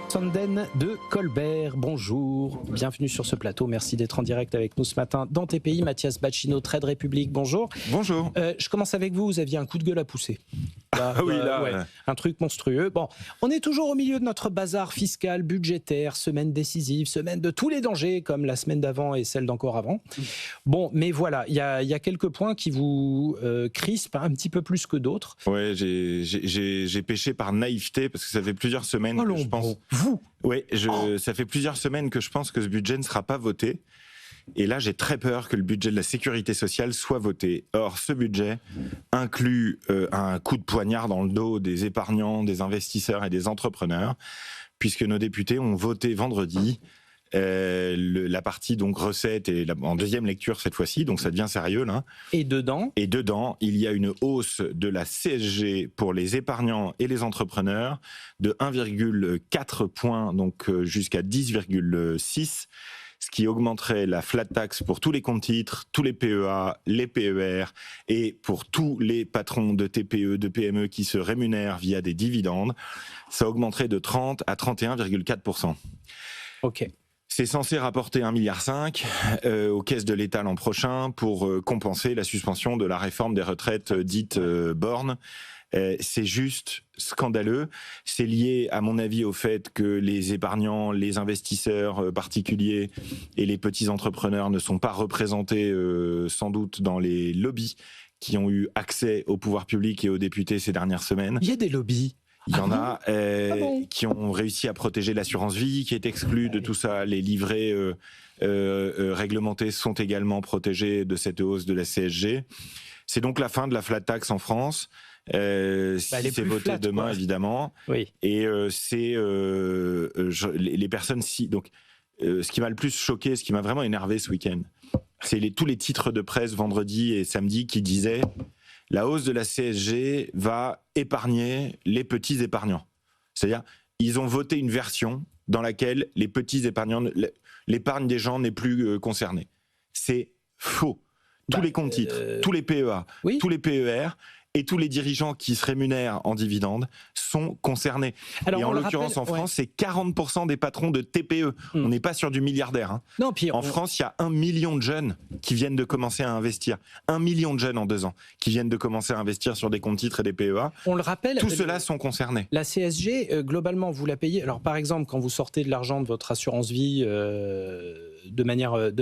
Sanden de Colbert, bonjour, bienvenue sur ce plateau, merci d'être en direct avec nous ce matin dans TPI. Mathias Bacchino, Trade République, bonjour. Bonjour. Je commence avec vous, vous aviez un coup de gueule à pousser. Là, un truc monstrueux. Bon, on est toujours au milieu de notre bazar fiscal, budgétaire, semaine décisive, semaine de tous les dangers, comme la semaine d'avant et celle d'encore avant. Bon, mais voilà, il y a quelques points qui vous crispent un petit peu plus que d'autres. Ouais, j'ai péché par naïveté, parce que ça fait plusieurs semaines que je pense... Vous Oui, ça fait plusieurs semaines que je pense que ce budget ne sera pas voté. Et là, j'ai très peur que le budget de la sécurité sociale soit voté. Or, ce budget inclut un coup de poignard dans le dos des épargnants, des investisseurs et des entrepreneurs, puisque nos députés ont voté vendredi la partie donc recettes et en deuxième lecture cette fois-ci, donc ça devient sérieux là. Et dedans, il y a une hausse de la CSG pour les épargnants et les entrepreneurs de 1,4 points, donc jusqu'à 10,6. Ce qui augmenterait la flat tax pour tous les comptes titres, tous les PEA, les PER et pour tous les patrons de TPE, de PME qui se rémunèrent via des dividendes. Ça augmenterait de 30 à 31,4%. Ok. C'est censé rapporter 1,5 milliard aux caisses de l'État l'an prochain pour compenser la suspension de la réforme des retraites dite Borne. C'est juste scandaleux. C'est lié, à mon avis, au fait que les épargnants, les investisseurs particuliers et les petits entrepreneurs ne sont pas représentés sans doute dans les lobbies qui ont eu accès au pouvoir public et aux députés ces dernières semaines. Il y a des lobbies. Il y en a qui ont réussi à protéger l'assurance vie, qui est exclue de tout ça. Les livrets réglementés sont également protégés de cette hausse de la CSG. C'est donc la fin de la flat tax en France. Si c'est voté demain, évidemment. Oui. Et les personnes donc ce qui m'a le plus choqué, ce qui m'a vraiment énervé ce week-end, c'est tous les titres de presse vendredi et samedi qui disaient la hausse de la CSG va épargner les petits épargnants. C'est-à-dire, ils ont voté une version dans laquelle les petits épargnants, l'épargne des gens n'est plus concernée. C'est faux. Tous les comptes titres, tous les PEA, tous les PER et tous les dirigeants qui se rémunèrent en dividendes sont concernés. Alors, et en l'occurrence, en France, c'est 40% des patrons de TPE. On n'est pas sur du milliardaire. Hein. Non, puis en France, il y a 1 million de jeunes qui viennent de commencer à investir. 1 million de jeunes en 2 ans qui viennent de commencer à investir sur des comptes titres et des PEA. On le rappelle. Tous ceux-là sont concernés. La CSG, globalement, vous la payez. Alors, par exemple, quand vous sortez de l'argent de votre assurance vie de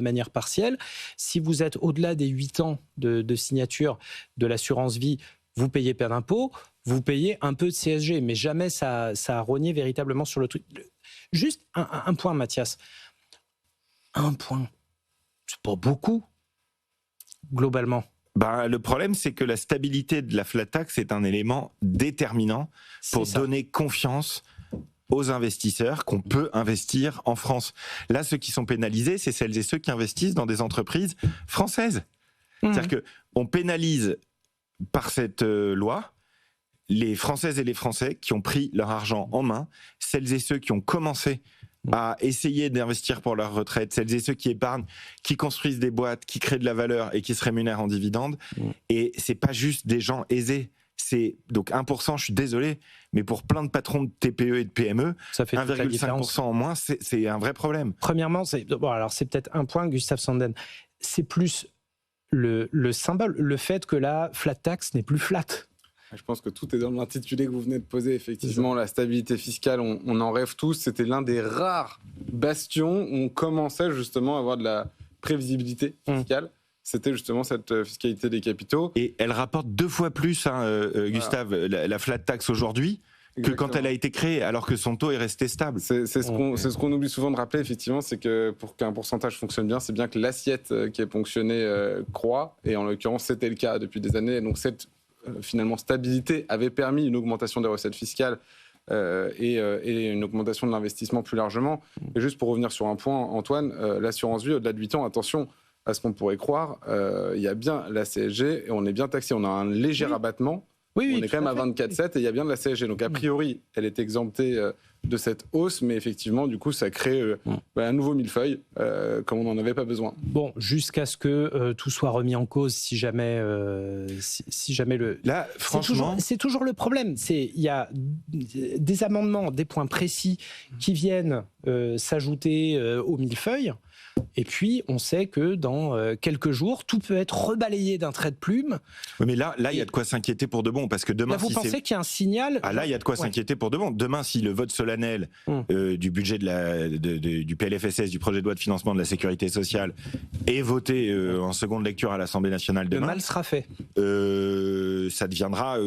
manière partielle, si vous êtes au-delà des 8 ans de signature de l'assurance vie, vous payez pas d'impôt, vous payez un peu de CSG, mais jamais ça a rogné véritablement sur le truc. Juste un point, Mathias. Un point. C'est pas beaucoup, globalement. Le problème, c'est que la stabilité de la flat tax est un élément déterminant pour donner confiance aux investisseurs qu'on peut investir en France. Là, ceux qui sont pénalisés, c'est celles et ceux qui investissent dans des entreprises françaises. C'est-à-dire qu'on pénalise par cette loi les Françaises et les Français qui ont pris leur argent en main, celles et ceux qui ont commencé à essayer d'investir pour leur retraite, celles et ceux qui épargnent, qui construisent des boîtes, qui créent de la valeur et qui se rémunèrent en dividendes. Et c'est pas juste des gens aisés. C'est donc 1%, je suis désolé, mais pour plein de patrons de TPE et de PME, 1,5% en moins, c'est un vrai problème. Premièrement, c'est peut-être un point, Gustave Sanden. C'est plus le symbole, le fait que la flat tax n'est plus flat. Je pense que tout est dans l'intitulé que vous venez de poser. Effectivement, la stabilité fiscale, on en rêve tous. C'était l'un des rares bastions où on commençait justement à avoir de la prévisibilité fiscale. C'était justement cette fiscalité des capitaux. Et elle rapporte 2 fois plus, Gustave, la flat tax aujourd'hui, que quand elle a été créée, alors que son taux est resté stable. C'est ce qu'on oublie souvent de rappeler, effectivement, c'est que pour qu'un pourcentage fonctionne bien, c'est bien que l'assiette qui est ponctionnée croît. Et en l'occurrence, c'était le cas depuis des années. Donc cette finalement stabilité avait permis une augmentation des recettes fiscales et une augmentation de l'investissement plus largement. Et juste pour revenir sur un point, Antoine, l'assurance vie, au-delà de 8 ans, attention à ce qu'on pourrait croire, il y a bien la CSG et on est bien taxé. On a un léger abattement. On est quand même à 24,7 et il y a bien de la CSG. Donc, a priori, elle est exemptée de cette hausse, mais effectivement, du coup, ça crée un nouveau millefeuille, comme on n'en avait pas besoin. Bon, jusqu'à ce que tout soit remis en cause, si jamais le... Là, franchement... C'est toujours le problème. Il y a des amendements, des points précis qui viennent s'ajouter au millefeuille. Et puis, on sait que dans quelques jours, tout peut être rebalayé d'un trait de plume. Oui, mais là, il y a de quoi s'inquiéter pour de bon, parce que demain, là, vous pensez qu'il y a un signal? Ah, là, il y a de quoi s'inquiéter pour de bon. Demain, si le vote solennel du budget du PLFSS, du projet de loi de financement de la sécurité sociale, est voté en seconde lecture à l'Assemblée nationale demain, le mal sera fait. Ça deviendra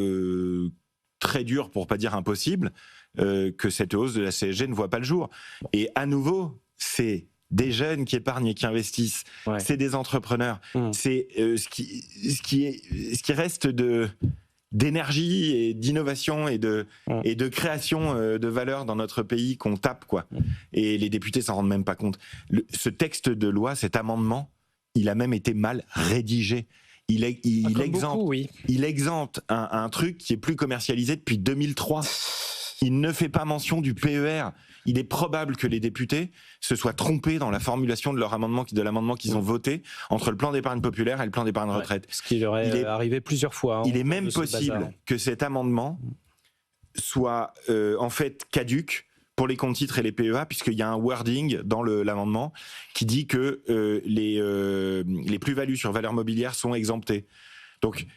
très dur, pour pas dire impossible, que cette hausse de la CSG ne voit pas le jour. Et à nouveau, c'est des jeunes qui épargnent et qui investissent, c'est des entrepreneurs, c'est ce qui reste d'énergie et d'innovation et de création de valeur dans notre pays qu'on tape, quoi. Et les députés s'en rendent même pas compte. Ce texte de loi, cet amendement, il a même été mal rédigé. Il exempte un truc qui est plus commercialisé depuis 2003. Il ne fait pas mention du PER. Il est probable que les députés se soient trompés dans la formulation de l'amendement qu'ils ont voté entre le plan d'épargne populaire et le plan d'épargne retraite. Ce qui leur est arrivé plusieurs fois. Il est même possible que cet amendement soit en fait caduque pour les comptes titres et les PEA, puisqu'il y a un wording dans l'amendement qui dit que les plus-values sur valeurs mobilières sont exemptées. Donc,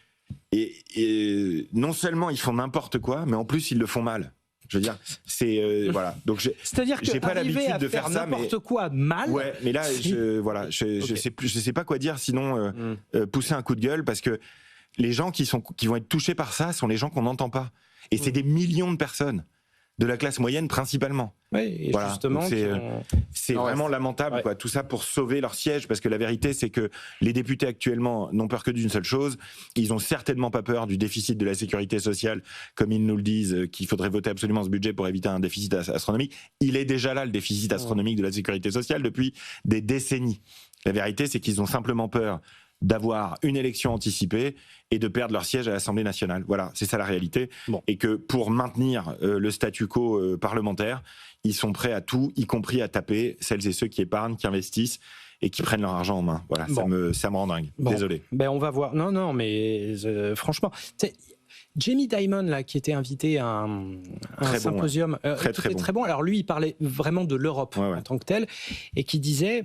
et non seulement ils font n'importe quoi, mais en plus ils le font mal. Je veux dire, c'est voilà. Donc c'est-à-dire que j'ai pas l'habitude de faire ça, n'importe quoi mal. Ouais, mais là, je sais pas quoi dire, sinon pousser un coup de gueule, parce que les gens qui vont être touchés par ça sont les gens qu'on n'entend pas, et c'est des millions de personnes de la classe moyenne principalement. Oui, et voilà. Justement, c'est vraiment lamentable, quoi. Tout ça pour sauver leur siège, parce que la vérité, c'est que les députés actuellement n'ont peur que d'une seule chose. Ils ont certainement pas peur du déficit de la sécurité sociale, comme ils nous le disent, qu'il faudrait voter absolument ce budget pour éviter un déficit astronomique. Il est déjà là, le déficit astronomique de la sécurité sociale, depuis des décennies. La vérité, c'est qu'ils ont simplement peur d'avoir une élection anticipée et de perdre leur siège à l'Assemblée nationale. Voilà, c'est ça la réalité. Et que pour maintenir le statu quo parlementaire, ils sont prêts à tout, y compris à taper celles et ceux qui épargnent, qui investissent et qui prennent leur argent en main. Voilà, ça me rend dingue. Désolé. Ben on va voir. Non, mais franchement... Jamie Dimon, là, qui était invité à un symposium, très bon. Alors lui, il parlait vraiment de l'Europe en tant que telle, et qui disait,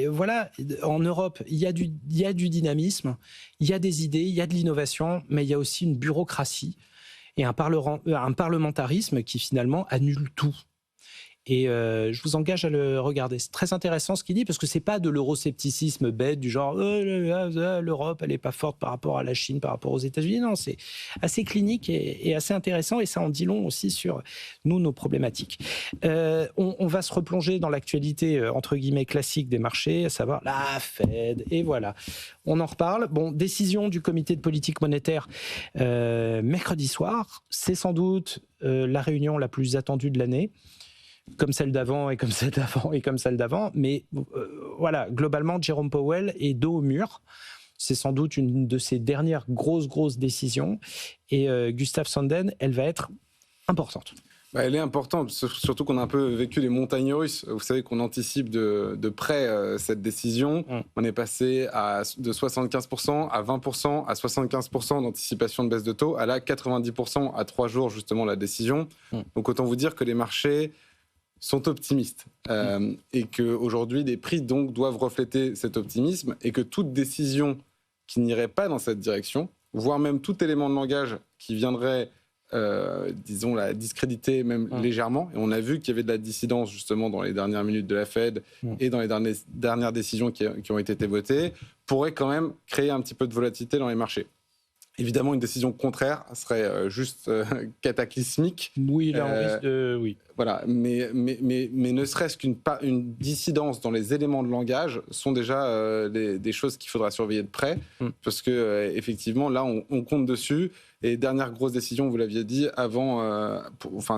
voilà, en Europe, il y a du dynamisme, il y a des idées, il y a de l'innovation, mais il y a aussi une bureaucratie et un parlementarisme qui finalement annule tout. Et je vous engage à le regarder. C'est très intéressant ce qu'il dit, parce que c'est pas de l'euroscepticisme bête du genre l'Europe elle est pas forte par rapport à la Chine, par rapport aux États-Unis. Non, c'est assez clinique et assez intéressant, et ça en dit long aussi sur nos problématiques. On va se replonger dans l'actualité entre guillemets classique des marchés, à savoir la Fed, et voilà. On en reparle. Bon, décision du comité de politique monétaire mercredi soir. C'est sans doute la réunion la plus attendue de l'année, comme celle d'avant et comme celle d'avant et comme celle d'avant, mais voilà, globalement, Jérôme Powell est dos au mur. C'est sans doute une de ses dernières grosses décisions, et Gustav Sanden, elle va être importante. Elle est importante, surtout qu'on a un peu vécu les montagnes russes. Vous savez qu'on anticipe de près cette décision. On est passé de 75% à 20% à 75% d'anticipation de baisse de taux, à là 90% à 3 jours justement la décision. Donc autant vous dire que les marchés sont optimistes et qu'aujourd'hui, les prix donc doivent refléter cet optimisme, et que toute décision qui n'irait pas dans cette direction, voire même tout élément de langage qui viendrait, disons, la discréditer même légèrement, et on a vu qu'il y avait de la dissidence justement dans les dernières minutes de la Fed et dans les dernières décisions qui ont été votées, pourrait quand même créer un petit peu de volatilité dans les marchés. Évidemment, une décision contraire serait juste cataclysmique. Oui, là, on risque de... Oui. Voilà, mais ne serait-ce qu'une dissidence dans les éléments de langage sont déjà des choses qu'il faudra surveiller de près, parce que effectivement, là, on compte dessus. Et dernière grosse décision, vous l'aviez dit,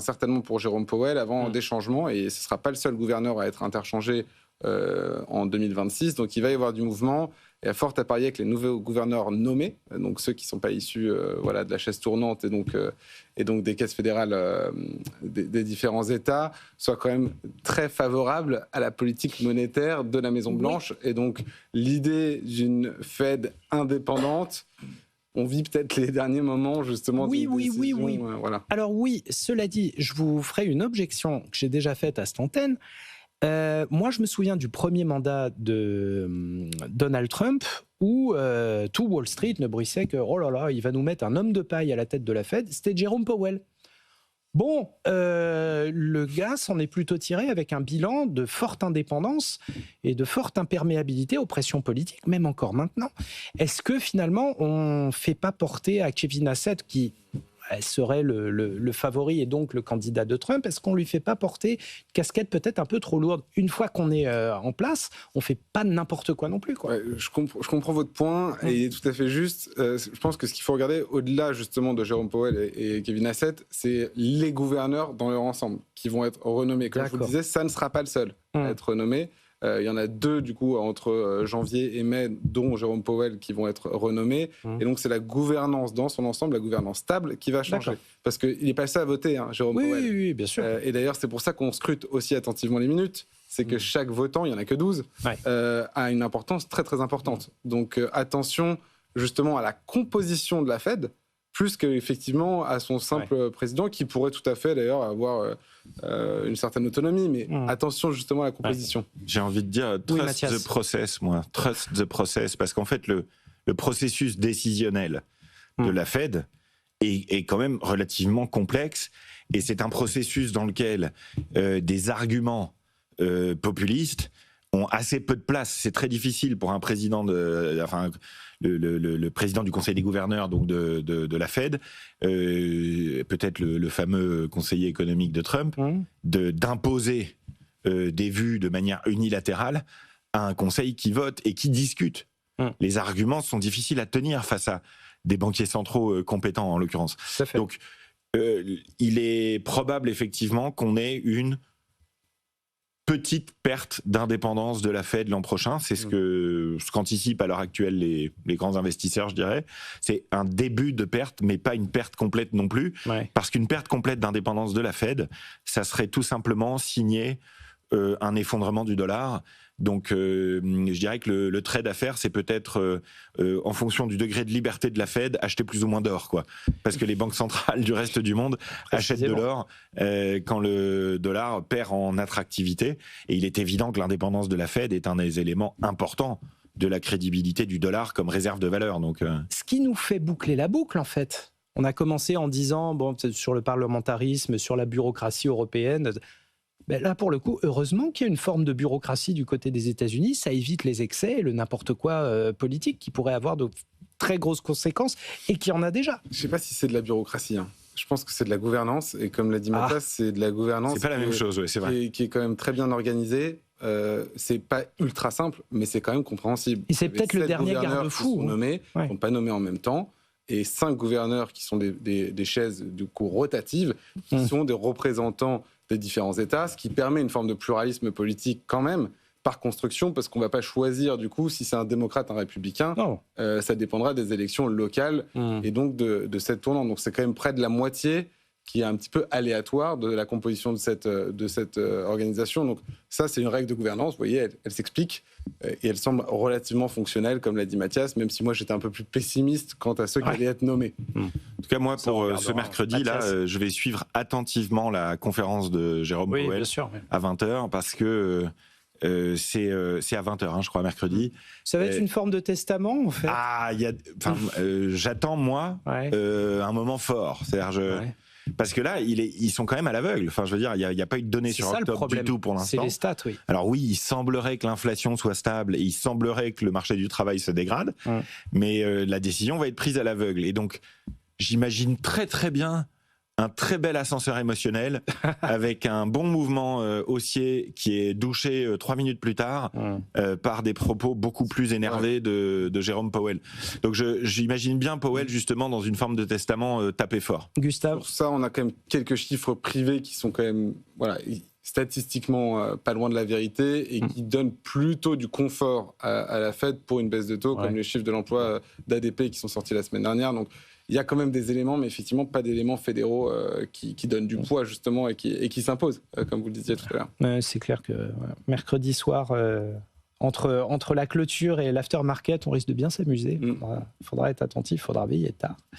certainement pour Jérôme Powell, avant des changements, et ce ne sera pas le seul gouverneur à être interchangé en 2026, donc il va y avoir du mouvement. Et à fort à parier que les nouveaux gouverneurs nommés, donc ceux qui ne sont pas issus de la chaise tournante et donc des caisses fédérales des différents États, soient quand même très favorables à la politique monétaire de la Maison-Blanche. Oui. Et donc l'idée d'une Fed indépendante, on vit peut-être les derniers moments, justement, oui. Voilà. Alors oui, cela dit, je vous ferai une objection que j'ai déjà faite à cette antenne. Moi, je me souviens du premier mandat de Donald Trump où tout Wall Street ne bruissait que « Oh là là, il va nous mettre un homme de paille à la tête de la Fed », c'était Jérôme Powell. Bon, le gars s'en est plutôt tiré avec un bilan de forte indépendance et de forte imperméabilité aux pressions politiques, même encore maintenant. Est-ce que finalement, on ne fait pas porter à Kevin Hassett, qui serait le favori et donc le candidat de Trump, est-ce qu'on ne lui fait pas porter une casquette peut-être un peu trop lourde ? Une fois qu'on est en place, on ne fait pas n'importe quoi non plus, quoi. Ouais, je comprends votre point et il est tout à fait juste. Je pense que ce qu'il faut regarder, au-delà justement de Jérôme Powell et Kevin Hassett, c'est les gouverneurs dans leur ensemble qui vont être renommés. Comme je vous le disais, ça ne sera pas le seul à être renommé. Il y en a 2, du coup, entre janvier et mai, dont Jérôme Powell, qui vont être renommés. Et donc, c'est la gouvernance dans son ensemble, la gouvernance stable, qui va changer. D'accord. Parce qu'il n'est pas seul à voter, Jérôme Powell. Oui, bien sûr. Et d'ailleurs, c'est pour ça qu'on scrute aussi attentivement les minutes. C'est que chaque votant, il n'y en a que 12, a une importance très, très importante. Donc, attention, justement, à la composition de la Fed, plus qu'effectivement à son simple président, qui pourrait tout à fait, d'ailleurs, avoir une certaine autonomie, mais attention justement à la composition. J'ai envie de dire trust the process, moi. Trust the process, parce qu'en fait, le processus décisionnel de la Fed est quand même relativement complexe, et c'est un processus dans lequel des arguments populistes ont assez peu de place. C'est très difficile pour un président le président du Conseil des gouverneurs, donc de la Fed, peut-être le fameux conseiller économique de Trump, d'imposer des vues de manière unilatérale à un conseil qui vote et qui discute. Les arguments sont difficiles à tenir face à des banquiers centraux compétents, en l'occurrence. Donc, il est probable effectivement qu'on ait une petite perte d'indépendance de la Fed l'an prochain. C'est ce qu'anticipent à l'heure actuelle les grands investisseurs, je dirais. C'est un début de perte, mais pas une perte complète non plus. Parce qu'une perte complète d'indépendance de la Fed, ça serait tout simplement signer un effondrement du dollar. Donc, je dirais que le trade à faire, c'est peut-être, en fonction du degré de liberté de la Fed, acheter plus ou moins d'or, quoi. Parce que les banques centrales du reste du monde achètent de l'or quand le dollar perd en attractivité. Et il est évident que l'indépendance de la Fed est un des éléments importants de la crédibilité du dollar comme réserve de valeur. Donc, ce qui nous fait boucler la boucle, en fait. On a commencé en disant, sur le parlementarisme, sur la bureaucratie européenne. Ben là, pour le coup, heureusement qu'il y a une forme de bureaucratie du côté des États-Unis. Ça évite les excès et le n'importe quoi politique qui pourrait avoir de très grosses conséquences et qui en a déjà. Je ne sais pas si c'est de la bureaucratie. Je pense que c'est de la gouvernance. Et comme l'a dit Mathias, c'est de la gouvernance. C'est pas la même chose, c'est vrai. Qui est quand même très bien organisée. C'est pas ultra simple, mais c'est quand même compréhensible. Et c'est peut-être le dernier garde-fou. Qui ne sont pas nommés en même temps. Et 5 gouverneurs qui sont des chaises du coup rotatives, qui sont des représentants des différents États, ce qui permet une forme de pluralisme politique quand même, par construction, parce qu'on ne va pas choisir du coup si c'est un démocrate, un républicain. Ça dépendra des élections locales et donc de cette tournante. Donc c'est quand même près de la moitié qui est un petit peu aléatoire de la composition de cette organisation. Donc ça, c'est une règle de gouvernance, vous voyez, elle s'explique et elle semble relativement fonctionnelle, comme l'a dit Mathias, même si moi j'étais un peu plus pessimiste quant à ceux qui allaient être nommés. En tout cas, moi, pour ce mercredi, là, je vais suivre attentivement la conférence de Jérôme Powell à 20h, parce que c'est à 20h, je crois, mercredi. Ça va être une forme de testament, en fait. J'attends, moi, un moment fort. C'est-à-dire, parce que là, ils sont quand même à l'aveugle. Enfin, je veux dire, il n'y a pas eu de données sur octobre du tout pour l'instant. C'est les stats, oui. Alors oui, il semblerait que l'inflation soit stable et il semblerait que le marché du travail se dégrade, mais la décision va être prise à l'aveugle. Et donc, j'imagine très très bien un très bel ascenseur émotionnel avec un bon mouvement haussier qui est douché 3 minutes plus tard par des propos beaucoup plus énervés de Jérôme Powell. Donc j'imagine bien Powell justement dans une forme de testament taper fort. Gustave ? Pour ça, on a quand même quelques chiffres privés qui sont quand même... Voilà, statistiquement pas loin de la vérité et qui donnent plutôt du confort à la Fed pour une baisse de taux, comme les chiffres de l'emploi d'ADP qui sont sortis la semaine dernière. Donc, il y a quand même des éléments, mais effectivement pas d'éléments fédéraux qui donnent du poids justement et qui s'imposent, comme vous le disiez tout à l'heure. C'est clair que mercredi soir, entre la clôture et l'aftermarket, on risque de bien s'amuser. Il faudra être attentif, il faudra veiller tard.